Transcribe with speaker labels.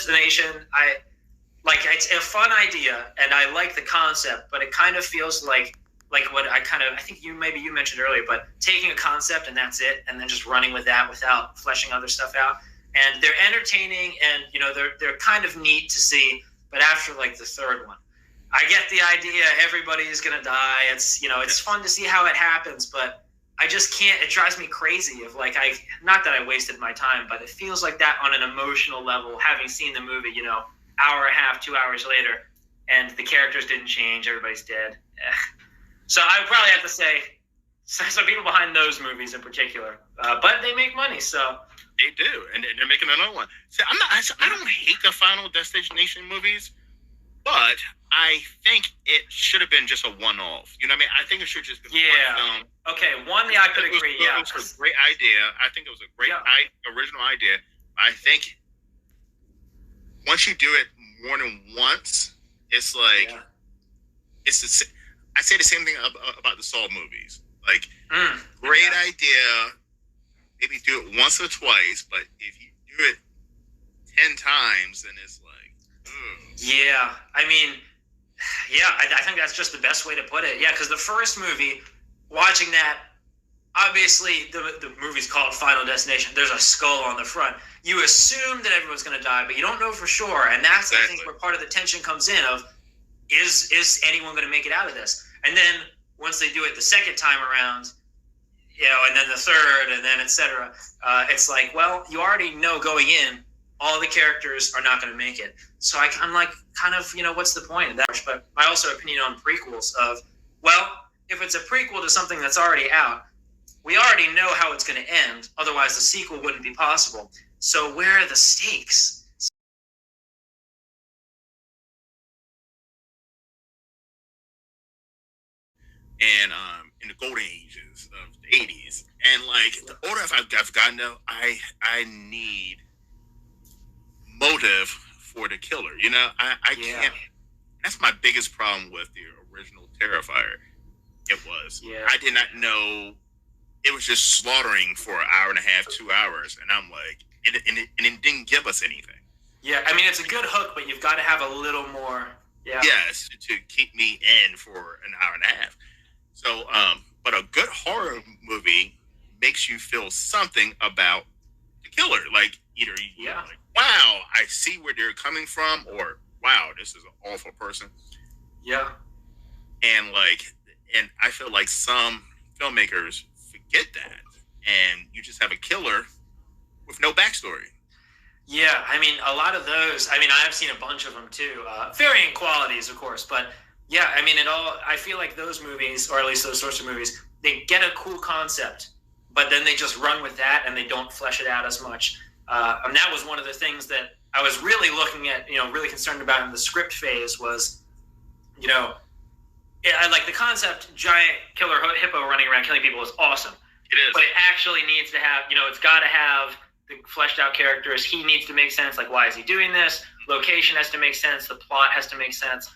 Speaker 1: Destination, it's a fun idea, and I like the concept, but it kind of feels like what I think you mentioned earlier, but taking a concept and that's it, and then just running with that without fleshing other stuff out. And they're entertaining, and they're kind of neat to see. But after like the third one, I get the idea. Everybody is gonna die. It's fun to see how it happens, but I just can't. It drives me crazy. Not that I wasted my time, but it feels like that on an emotional level. Having seen the movie, hour and a half, 2 hours later, and the characters didn't change. Everybody's dead. So I would probably have to say some people behind those movies in particular, but they make money, so.
Speaker 2: They do, and they're making another one. See, I don't hate the Final Destination movies, but I think it should have been just a one-off. You know what I mean? I think it should just been one film.
Speaker 1: Okay, I could agree.
Speaker 2: It was a great idea. I think it was a great original idea. I think once you do it more than once, it's like I say the same thing about the Saw movies. Like, great idea. Maybe do it once or twice, but if you do it 10 times, then it's like,
Speaker 1: yeah. I mean, I think that's just the best way to put it. Yeah, because the first movie, watching that, obviously the movie's called Final Destination. There's a skull on the front. You assume that everyone's going to die, but you don't know for sure. And that's, exactly. I think, where part of the tension comes in of, is anyone going to make it out of this? And then once they do it the second time around, and then the third, and then et cetera, it's like, well, you already know going in, all the characters are not going to make it. So I'm like, kind of, what's the point of that? But my also opinion on prequels of, well, if it's a prequel to something that's already out, we already know how it's going to end. Otherwise, the sequel wouldn't be possible. So where are the stakes?
Speaker 2: And in the golden ages of the 80s, and like the older I've gotten, though, I need motive for the killer. I can't. That's my biggest problem with the original Terrifier. It was I did not know it was just slaughtering for an hour and a half, 2 hours, and I'm like, and it didn't give us anything.
Speaker 1: Yeah, I mean, it's a good hook, but you've got to have a little more. Yeah.
Speaker 2: Yes, to keep me in for an hour and a half. So, but a good horror movie makes you feel something about the killer. Like, either you're like, wow, I see where they're coming from, or wow, this is an awful person.
Speaker 1: Yeah.
Speaker 2: And I feel like some filmmakers forget that, and you just have a killer with no backstory.
Speaker 1: Yeah, I mean, a lot of those. I mean, I've seen a bunch of them too, varying qualities, of course, but. Yeah, I mean, I feel like those movies, or at least those sorts of movies, they get a cool concept, but then they just run with that and they don't flesh it out as much. And that was one of the things that I was really looking at, really concerned about in the script phase was, I like the concept, giant killer hippo running around killing people is awesome.
Speaker 2: It is.
Speaker 1: But it actually needs to have, it's got to have the fleshed out characters. He needs to make sense. Like, why is he doing this? Location has to make sense. The plot has to make sense.